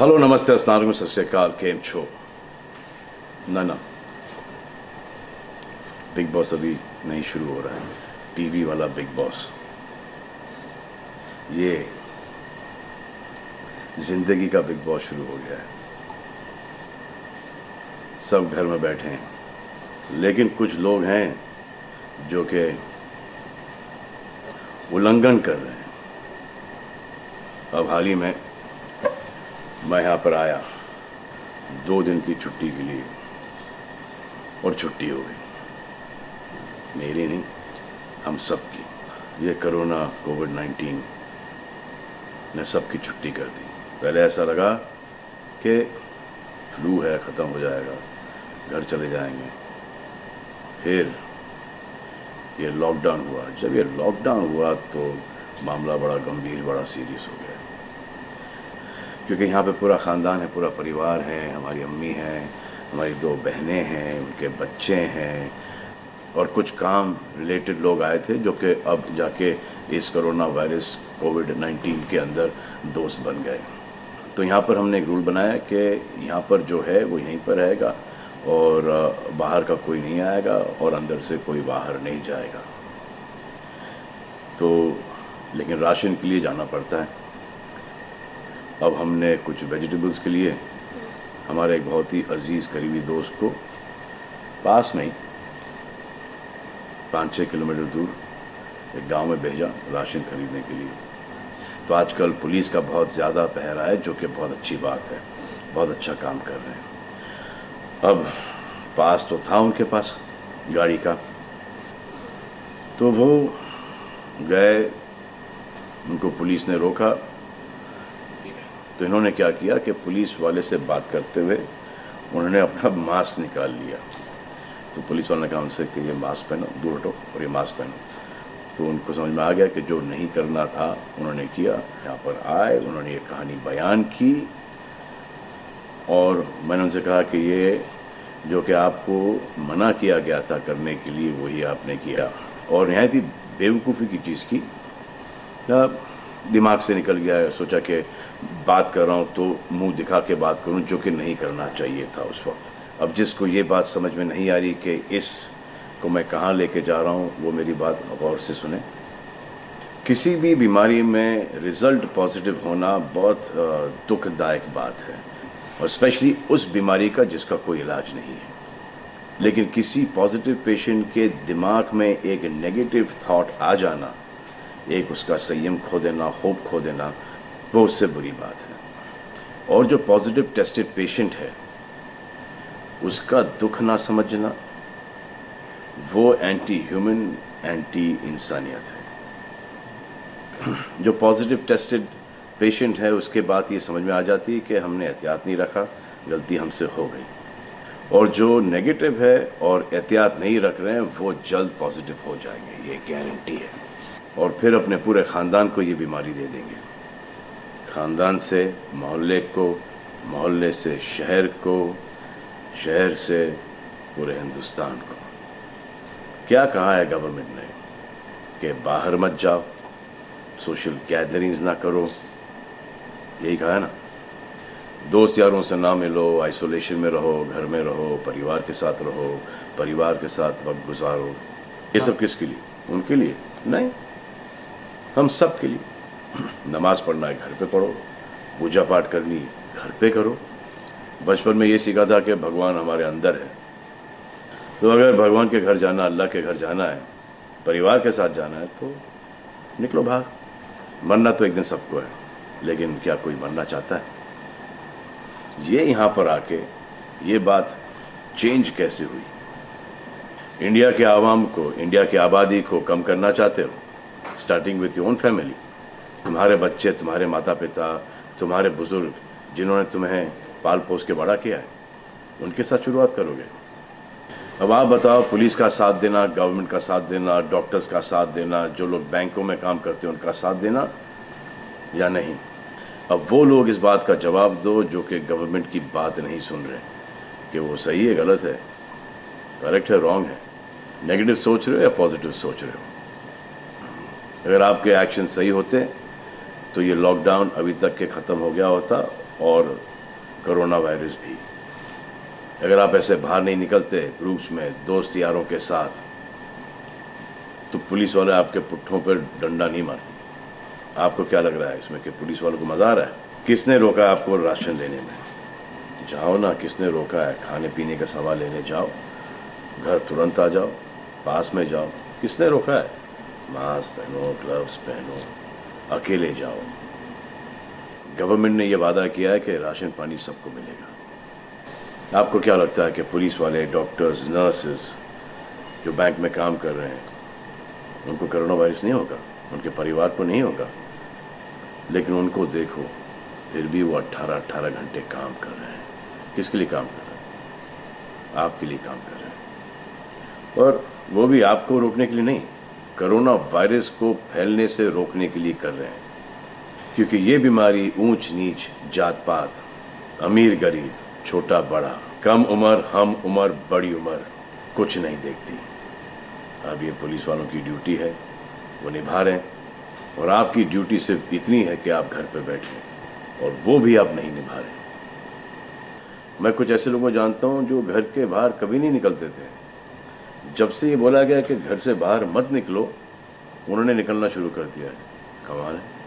Hello नमस्ते अस्सलाम वालेकुम सत श्री अकाल केम छो ना बिग बॉस अभी नहीं शुरू हो रहा है। टीवी वाला बिग बॉस, ये जिंदगी का बिग बॉस शुरू हो गया है। सब घर में बैठे हैं, लेकिन कुछ लोग हैं जो कि उल्लंघन कर रहे हैं। अब हाल ही में मैं यहाँ पर आया 2 दिन की छुट्टी के लिए, और छुट्टी हो गई। मेरी नहीं, हम सब की। ये कोरोना कोविड-19 ने सबकी छुट्टी कर दी। पहले ऐसा लगा कि फ्लू है, ख़त्म हो जाएगा, घर चले जाएंगे। फिर ये लॉकडाउन हुआ। जब ये लॉकडाउन हुआ तो मामला बड़ा गंभीर, बड़ा सीरियस हो गया, क्योंकि यहाँ पे पूरा ख़ानदान है, पूरा परिवार है। हमारी अम्मी हैं, हमारी 2 बहनें हैं, उनके बच्चे हैं, और कुछ काम रिलेटेड लोग आए थे जो कि अब जाके इस कोरोना वायरस कोविड-19 के अंदर दोस्त बन गए। तो यहाँ पर हमने एक रूल बनाया कि यहाँ पर जो है वो यहीं पर रहेगा, और बाहर का कोई नहीं आएगा, और अंदर से कोई बाहर नहीं जाएगा। तो लेकिन राशन के लिए जाना पड़ता है। अब हमने कुछ वेजिटेबल्स के लिए हमारे एक बहुत ही अजीज़ करीबी दोस्त को पास में ही 5-6 किलोमीटर दूर एक गांव में भेजा राशन खरीदने के लिए। तो आजकल पुलिस का बहुत ज़्यादा पहरा है, जो कि बहुत अच्छी बात है, बहुत अच्छा काम कर रहे हैं। अब पास तो था उनके पास गाड़ी का, तो वो गए, उनको पुलिस ने रोका। तो इन्होंने क्या किया कि पुलिस वाले से बात करते हुए उन्होंने अपना मास्क निकाल लिया। तो पुलिस वाले ने कहा उनसे कि ये मास्क पहनो, दूर हटो और ये मास्क पहनो। तो उनको समझ में आ गया कि जो नहीं करना था उन्होंने किया। यहाँ पर आए, उन्होंने ये कहानी बयान की, और मैंने उनसे कहा कि ये जो कि आपको मना किया गया था करने के लिए, वही आपने किया, और नहायत ही बेवकूफ़ी की चीज़ की। दिमाग से निकल गया। सोचा कि बात कर रहा हूँ तो मुंह दिखा के बात करूँ, जो कि नहीं करना चाहिए था उस वक्त। अब जिसको ये बात समझ में नहीं आ रही कि इसको मैं कहाँ लेके जा रहा हूँ, वो मेरी बात गौर से सुने। किसी भी बीमारी में रिज़ल्ट पॉजिटिव होना बहुत दुखदायक बात है, और स्पेशली उस बीमारी का जिसका कोई इलाज नहीं है। लेकिन किसी पॉजिटिव पेशेंट के दिमाग में एक नेगेटिव थॉट आ जाना, एक उसका संयम खो देना, होप खो देना, वो उससे बुरी बात है। और जो पॉजिटिव टेस्टेड पेशेंट है, उसका दुख ना समझना, वो एंटी ह्यूमन, एंटी इंसानियत है। जो पॉजिटिव टेस्टेड पेशेंट है, उसके बाद ये समझ में आ जाती है कि हमने एहतियात नहीं रखा, गलती हमसे हो गई। और जो नेगेटिव है और एहतियात नहीं रख रहे हैं, वो जल्द पॉजिटिव हो जाएंगे, ये गारंटी है। और फिर अपने पूरे ख़ानदान को ये बीमारी दे देंगे। ख़ानदान से मोहल्ले को, मोहल्ले से शहर को, शहर से पूरे हिंदुस्तान को। क्या कहा है गवर्नमेंट ने कि बाहर मत जाओ, सोशल गैदरिंग्स ना करो, यही कहा है ना। दोस्त यारों से ना मिलो, आइसोलेशन में रहो, घर में रहो, परिवार के साथ रहो, परिवार के साथ वक्त गुजारो। ये सब किसके लिए? उनके लिए नहीं, हम सब के लिए। नमाज पढ़ना है घर पे पढ़ो, पूजा पाठ करनी है घर पे करो। बचपन में ये सीखा था कि भगवान हमारे अंदर है, तो अगर भगवान के घर जाना, अल्लाह के घर जाना है, परिवार के साथ जाना है, तो निकलो बाहर। मरना तो एक दिन सबको है, लेकिन क्या कोई मरना चाहता है? ये यहाँ पर आके ये बात चेंज कैसे हुई? इंडिया के आवाम को, इंडिया की आबादी को कम करना चाहते हो? Starting with your own family. तुम्हारे बच्चे, तुम्हारे माता पिता, तुम्हारे बुजुर्ग, जिन्होंने तुम्हें पाल पोस के बड़ा किया है, उनके साथ शुरुआत करोगे। अब आप बताओ, पुलिस का साथ देना, गवर्नमेंट का साथ देना, डॉक्टर्स का साथ देना, जो लोग बैंकों में काम करते हैं उनका साथ देना या नहीं? अब वो लोग इस बात का जवाब दो जो कि गवर्नमेंट की बात नहीं सुन रहे, कि वो सही है, गलत है, करेक्ट है, रॉन्ग है, नेगेटिव सोच रहे हो या पॉजिटिव सोच रहे हो। अगर आपके एक्शन सही होते तो ये लॉकडाउन अभी तक के ख़त्म हो गया होता, और कोरोना वायरस भी। अगर आप ऐसे बाहर नहीं निकलते ग्रुप्स में दोस्त यारों के साथ, तो पुलिस वाले आपके पुट्ठों पर डंडा नहीं मारते। आपको क्या लग रहा है इसमें कि पुलिस वालों को मजा आ रहा है? किसने रोका आपको राशन लेने में? जाओ ना, किसने रोका है? खाने पीने का सामान लेने जाओ, घर तुरंत आ जाओ, पास में जाओ। किसने रोका है? मास्क पहनो, ग्लव्स पहनो, अकेले जाओ। गवर्नमेंट ने यह वादा किया है कि राशन पानी सबको मिलेगा। आपको क्या लगता है कि पुलिस वाले, डॉक्टर्स, नर्सेस जो बैंक में काम कर रहे हैं, उनको कोरोना वायरस नहीं होगा? उनके परिवार को नहीं होगा? लेकिन उनको देखो, फिर भी वो 18-18 घंटे काम कर रहे हैं। किसके लिए काम कर रहे हैं? आपके लिए काम कर रहे हैं। और वो भी आपको रोकने के लिए नहीं, कोरोना वायरस को फैलने से रोकने के लिए कर रहे हैं। क्योंकि ये बीमारी ऊंच नीच, जात पात, अमीर गरीब, छोटा बड़ा, कम उम्र, हम उम्र, बड़ी उम्र कुछ नहीं देखती। अब ये पुलिस वालों की ड्यूटी है, वो निभा रहे हैं। और आपकी ड्यूटी सिर्फ इतनी है कि आप घर पे बैठे, और वो भी आप नहीं निभा रहे। मैं कुछ ऐसे लोगों को जानता हूं जो घर के बाहर कभी नहीं निकलते थे। जब से ये बोला गया कि घर से बाहर मत निकलो, उन्होंने निकलना शुरू कर दिया है। कमाल है।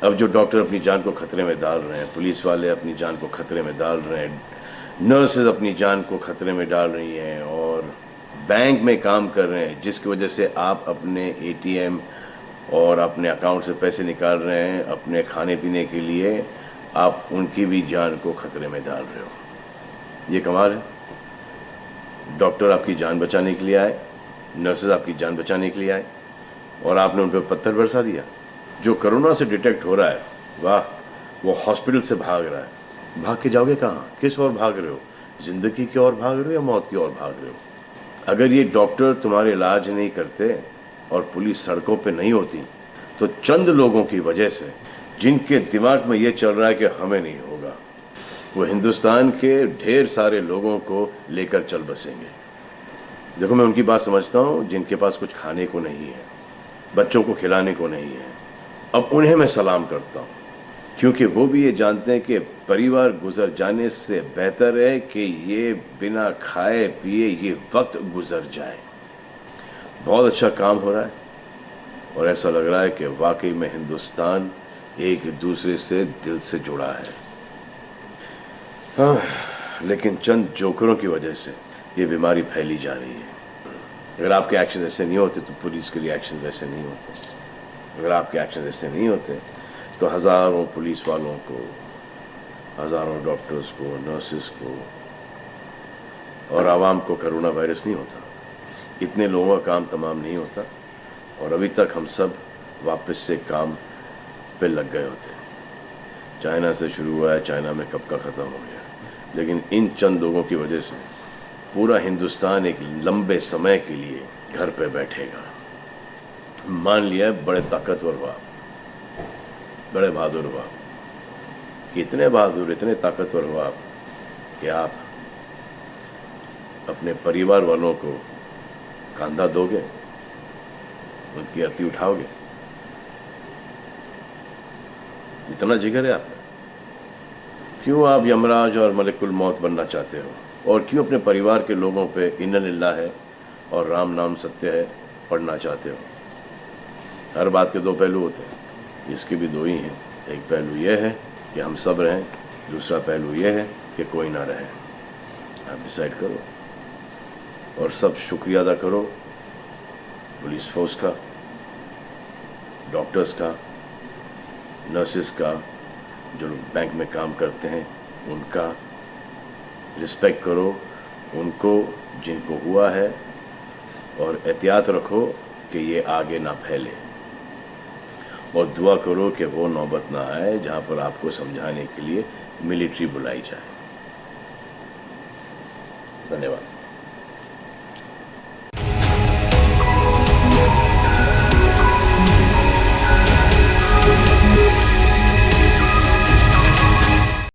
अब जो डॉक्टर अपनी जान को खतरे में डाल रहे हैं, पुलिस वाले अपनी जान को खतरे में डाल रहे हैं, नर्सेज अपनी जान को खतरे में डाल रही हैं, और बैंक में काम कर रहे हैं, जिसकी वजह से आप अपने एटीएम और अपने अकाउंट से पैसे निकाल रहे हैं अपने खाने पीने के लिए, आप उनकी भी जान को खतरे में डाल रहे हो। ये कमाल है। डॉक्टर आपकी जान बचाने के लिए आए, नर्सेज आपकी जान बचाने के लिए आए, और आपने उन पर पत्थर बरसा दिया। जो कोरोना से डिटेक्ट हो रहा है, वाह, वो हॉस्पिटल से भाग रहा है। भाग के जाओगे कहाँ? किस ओर भाग रहे हो? जिंदगी की ओर भाग रहे हो या मौत की ओर भाग रहे हो? अगर ये डॉक्टर तुम्हारे इलाज नहीं करते और पुलिस सड़कों पे नहीं होती, तो चंद लोगों की वजह से, जिनके दिमाग में ये चल रहा है कि हमें नहीं होगा, वो हिंदुस्तान के ढेर सारे लोगों को लेकर चल बसेंगे। देखो, मैं उनकी बात समझता हूँ जिनके पास कुछ खाने को नहीं है, बच्चों को खिलाने को नहीं है। अब उन्हें मैं सलाम करता हूँ, क्योंकि वो भी ये जानते हैं कि परिवार गुजर जाने से बेहतर है कि ये बिना खाए पिए ये वक्त गुजर जाए। बहुत अच्छा काम हो रहा है, और ऐसा लग रहा है कि वाकई में हिंदुस्तान एक दूसरे से दिल से जुड़ा है। हाँ, लेकिन चंद जोकरों की वजह से ये बीमारी फैली जा रही है। अगर आपके एक्शन ऐसे नहीं होते तो पुलिस के लिए एक्शन वैसे नहीं होते। अगर आपके एक्शन ऐसे नहीं होते तो हजारों पुलिस वालों को, हजारों डॉक्टर्स को, नर्सेस को और आवाम को कोरोना वायरस नहीं होता। इतने लोगों का काम तमाम नहीं होता, और अभी तक हम सब वापस से काम पे लग गए होते। चाइना से शुरू हुआ है, चाइना में कब का ख़त्म हो गया। लेकिन इन चंद लोगों की वजह से पूरा हिंदुस्तान एक लंबे समय के लिए घर पे बैठेगा। मान लिया बड़े ताकतवर हुआ, बड़े बहादुर हुआ, इतने बहादुर, इतने ताकतवर हुआ कि आप अपने परिवार वालों को कंधा दोगे, उनकी अर्थी उठाओगे। इतना जिगर है आपका। क्यों आप यमराज और मलिकुल मौत बनना चाहते हो? और क्यों अपने परिवार के लोगों पे इन्ना लिल्लाह है और राम नाम सत्य है पढ़ना चाहते हो? हर बात के दो पहलू होते हैं, इसके भी दो ही हैं। एक पहलू यह है कि हम सब रहें, दूसरा पहलू यह है कि कोई ना रहे। आप डिसाइड करो, और सब शुक्रिया अदा करो पुलिस फोर्स का, डॉक्टर्स का, नर्सेस का, जो लोग बैंक में काम करते हैं उनका रिस्पेक्ट करो, उनको जिनको हुआ है, और एहतियात रखो कि ये आगे ना फैले, और दुआ करो कि वो नौबत ना आए जहां पर आपको समझाने के लिए मिलिट्री बुलाई जाए। धन्यवाद।